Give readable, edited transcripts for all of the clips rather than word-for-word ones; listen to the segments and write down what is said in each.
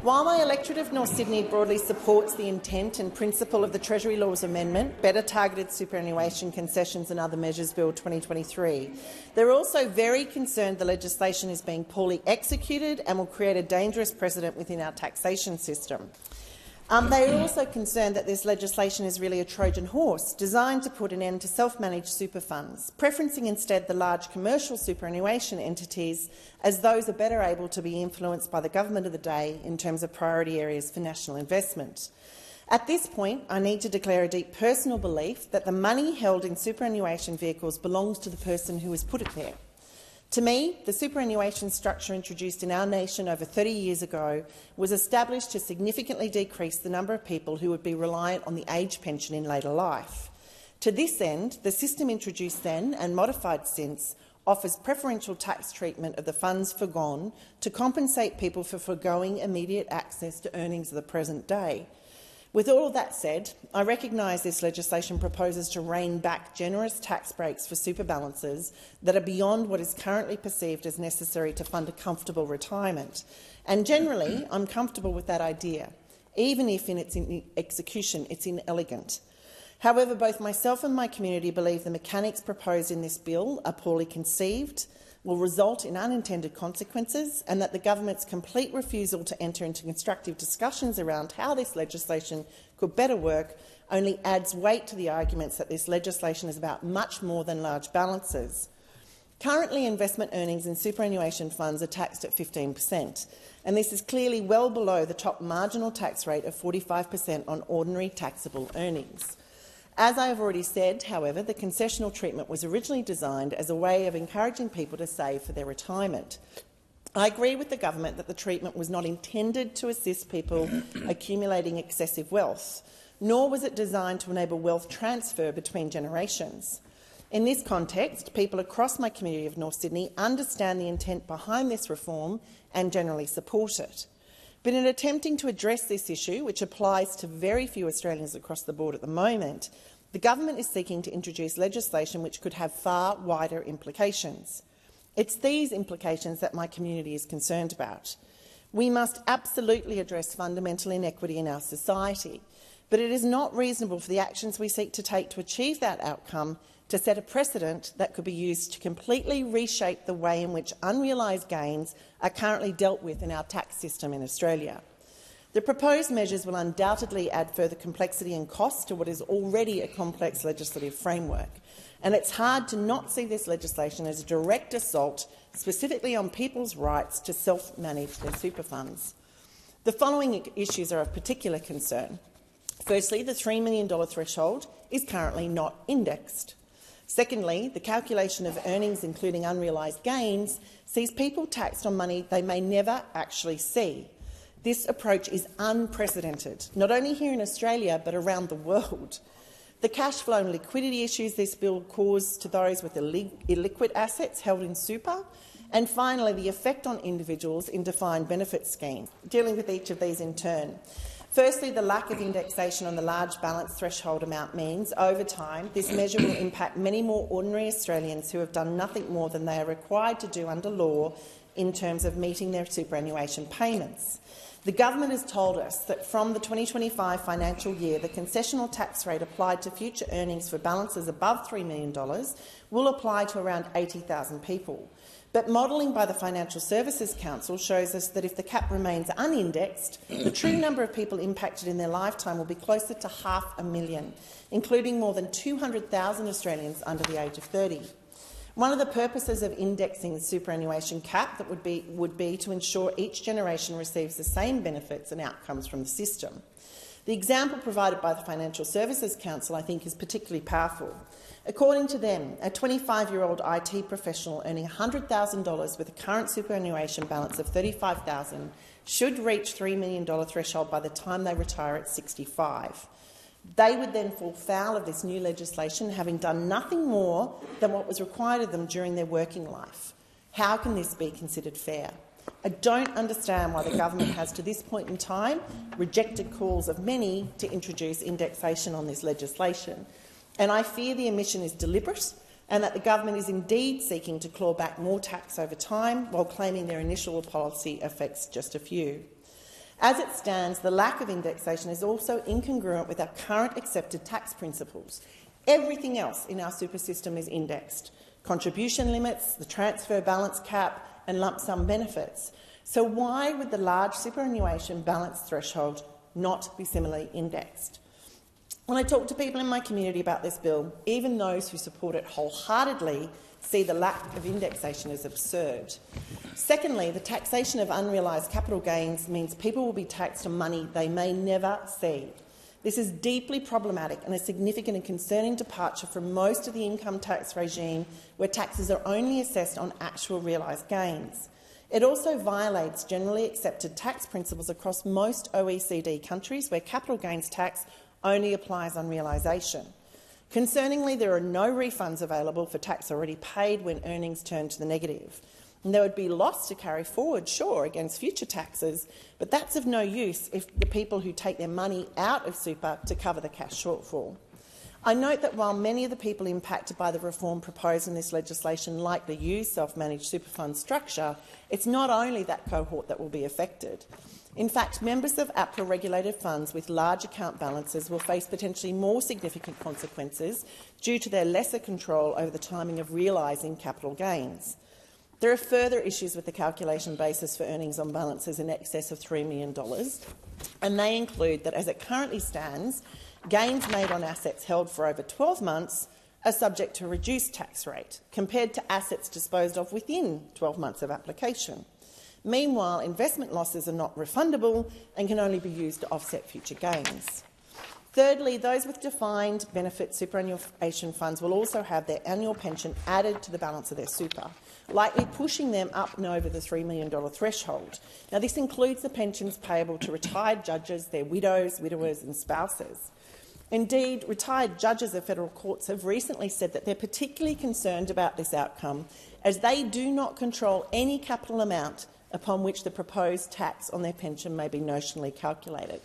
While my electorate of North Sydney broadly supports the intent and principle of the Treasury Laws Amendment, Better Targeted Superannuation, Concessions and Other Measures Bill 2023, they're also very concerned the legislation is being poorly executed and will create a dangerous precedent within our taxation system. They are also concerned that this legislation is really a Trojan horse designed to put an end to self-managed super funds, preferencing instead the large commercial superannuation entities as those are better able to be influenced by the government of the day in terms of priority areas for national investment. At this point, I need to declare a deep personal belief that the money held in superannuation vehicles belongs to the person who has put it there. To me, the superannuation structure introduced in our nation over 30 years ago was established to significantly decrease the number of people who would be reliant on the age pension in later life. To this end, the system introduced then and modified since offers preferential tax treatment of the funds forgone to compensate people for foregoing immediate access to earnings of the present day. With all of that said, I recognise this legislation proposes to rein back generous tax breaks for super balances that are beyond what is currently perceived as necessary to fund a comfortable retirement. And generally, I'm comfortable with that idea, even if in its execution it's inelegant. However, both myself and my community believe the mechanics proposed in this bill are poorly conceived, will result in unintended consequences, and that the government's complete refusal to enter into constructive discussions around how this legislation could better work only adds weight to the arguments that this legislation is about much more than large balances. Currently, investment earnings in superannuation funds are taxed at 15%, and this is clearly well below the top marginal tax rate of 45% on ordinary taxable earnings. As I have already said, however, the concessional treatment was originally designed as a way of encouraging people to save for their retirement. I agree with the government that the treatment was not intended to assist people accumulating excessive wealth, nor was it designed to enable wealth transfer between generations. In this context, people across my community of North Sydney understand the intent behind this reform and generally support it. But in attempting to address this issue, which applies to very few Australians across the board at the moment, the government is seeking to introduce legislation which could have far wider implications. It's these implications that my community is concerned about. We must absolutely address fundamental inequity in our society, but it is not reasonable for the actions we seek to take to achieve that outcome to set a precedent that could be used to completely reshape the way in which unrealised gains are currently dealt with in our tax system in Australia. The proposed measures will undoubtedly add further complexity and cost to what is already a complex legislative framework, and it's hard to not see this legislation as a direct assault specifically on people's rights to self-manage their super funds. The following issues are of particular concern. Firstly, the $3 million threshold is currently not indexed. Secondly, the calculation of earnings, including unrealised gains, sees people taxed on money they may never actually see. This approach is unprecedented, not only here in Australia but around the world. The cash flow and liquidity issues this bill causes to those with illiquid assets held in super, and finally the effect on individuals in defined benefit schemes. Dealing with each of these in turn. Firstly, the lack of indexation on the large balance threshold amount means, over time, this measure will impact many more ordinary Australians who have done nothing more than they are required to do under law in terms of meeting their superannuation payments. The government has told us that from the 2025 financial year, the concessional tax rate applied to future earnings for balances above $3 million will apply to around 80,000 people. But modelling by the Financial Services Council shows us that if the cap remains unindexed, the true number of people impacted in their lifetime will be closer to 500,000, including more than 200,000 Australians under the age of 30. One of the purposes of indexing the superannuation cap would be to ensure each generation receives the same benefits and outcomes from the system. The example provided by the Financial Services Council, I think, is particularly powerful. According to them, a 25-year-old IT professional earning $100,000 with a current superannuation balance of $35,000 should reach $3 million threshold by the time they retire at 65. They would then fall foul of this new legislation, having done nothing more than what was required of them during their working life. How can this be considered fair? I don't understand why the government has, to this point in time, rejected calls of many to introduce indexation on this legislation. And I fear the omission is deliberate and that the government is indeed seeking to claw back more tax over time while claiming their initial policy affects just a few. As it stands, the lack of indexation is also incongruent with our current accepted tax principles. Everything else in our super system is indexed: contribution limits, the transfer balance cap and lump sum benefits. So why would the large superannuation balance threshold not be similarly indexed? When I talk to people in my community about this bill, even those who support it wholeheartedly see the lack of indexation as absurd. Secondly, the taxation of unrealised capital gains means people will be taxed on money they may never see. This is deeply problematic and a significant and concerning departure from most of the income tax regime, where taxes are only assessed on actual realised gains. It also violates generally accepted tax principles across most OECD countries, where capital gains tax only applies on realisation. Concerningly, there are no refunds available for tax already paid when earnings turn to the negative. And there would be loss to carry forward, sure, against future taxes, but that's of no use if the people who take their money out of super to cover the cash shortfall. I note that while many of the people impacted by the reform proposed in this legislation likely use self-managed super fund structure, it's not only that cohort that will be affected. In fact, members of APRA-regulated funds with large account balances will face potentially more significant consequences due to their lesser control over the timing of realising capital gains. There are further issues with the calculation basis for earnings on balances in excess of $3 million, and they include that, as it currently stands, gains made on assets held for over 12 months are subject to a reduced tax rate compared to assets disposed of within 12 months of application. Meanwhile, investment losses are not refundable and can only be used to offset future gains. Thirdly, those with defined benefit superannuation funds will also have their annual pension added to the balance of their super, likely pushing them up and over the $3 million threshold. Now, this includes the pensions payable to retired judges, their widows, widowers and spouses. Indeed, retired judges of federal courts have recently said that they're particularly concerned about this outcome, as they do not control any capital amount upon which the proposed tax on their pension may be notionally calculated.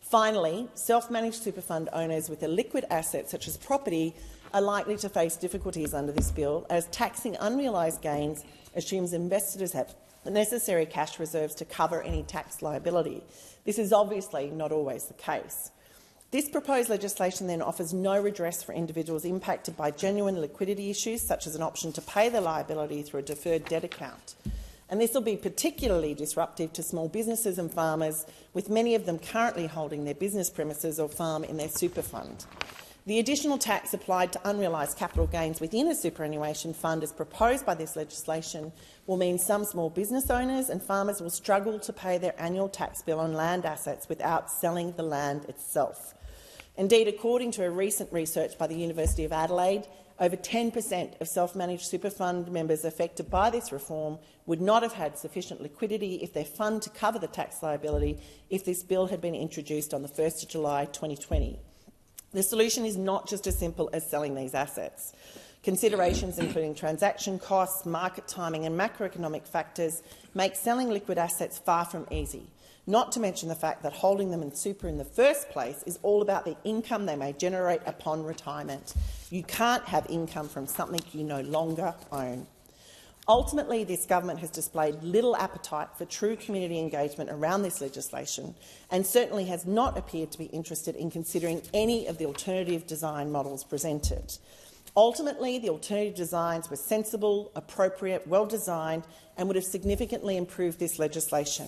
Finally, self-managed super fund owners with illiquid assets such as property are likely to face difficulties under this bill, as taxing unrealised gains assumes investors have the necessary cash reserves to cover any tax liability. This is obviously not always the case. This proposed legislation then offers no redress for individuals impacted by genuine liquidity issues, such as an option to pay their liability through a deferred debt account. And this will be particularly disruptive to small businesses and farmers, with many of them currently holding their business premises or farm in their super fund. The additional tax applied to unrealised capital gains within a superannuation fund, as proposed by this legislation, will mean some small business owners and farmers will struggle to pay their annual tax bill on land assets without selling the land itself. Indeed, according to a recent research by the University of Adelaide, over 10% of self-managed super fund members affected by this reform would not have had sufficient liquidity if their fund to cover the tax liability if this bill had been introduced on the 1st of July 2020. The solution is not just as simple as selling these assets. Considerations including transaction costs, market timing and macroeconomic factors make selling liquid assets far from easy, not to mention the fact that holding them in super in the first place is all about the income they may generate upon retirement. You can't have income from something you no longer own. Ultimately, this government has displayed little appetite for true community engagement around this legislation and certainly has not appeared to be interested in considering any of the alternative design models presented. Ultimately, the alternative designs were sensible, appropriate, well-designed and would have significantly improved this legislation.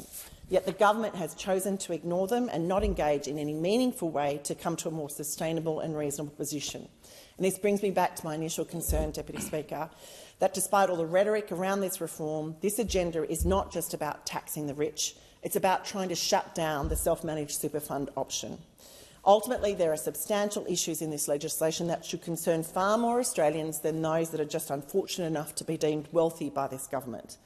Yet the government has chosen to ignore them and not engage in any meaningful way to come to a more sustainable and reasonable position. And this brings me back to my initial concern, Deputy Speaker, that despite all the rhetoric around this reform, this agenda is not just about taxing the rich. It's about trying to shut down the self-managed super fund option. Ultimately, there are substantial issues in this legislation that should concern far more Australians than those that are just unfortunate enough to be deemed wealthy by this government.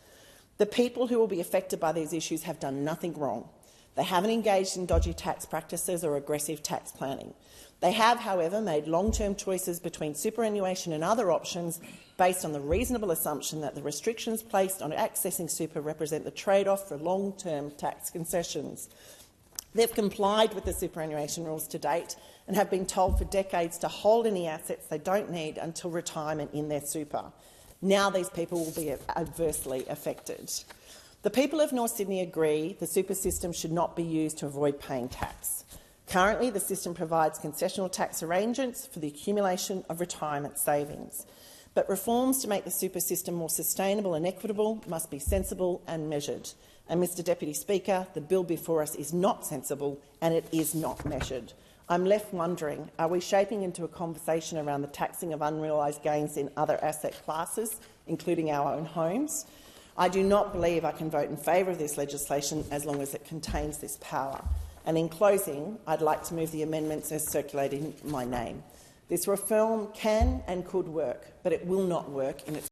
The people who will be affected by these issues have done nothing wrong. They haven't engaged in dodgy tax practices or aggressive tax planning. They have, however, made long-term choices between superannuation and other options based on the reasonable assumption that the restrictions placed on accessing super represent the trade-off for long-term tax concessions. They've complied with the superannuation rules to date and have been told for decades to hold any assets they don't need until retirement in their super. Now these people will be adversely affected. The people of North Sydney agree the super system should not be used to avoid paying tax. Currently, the system provides concessional tax arrangements for the accumulation of retirement savings. But reforms to make the super system more sustainable and equitable must be sensible and measured. And, Mr Deputy Speaker, the bill before us is not sensible and it is not measured. I'm left wondering, are we shaping into a conversation around the taxing of unrealised gains in other asset classes, including our own homes? I do not believe I can vote in favour of this legislation as long as it contains this power. And in closing, I'd like to move the amendments as circulated in my name. This reform can and could work, but it will not work in its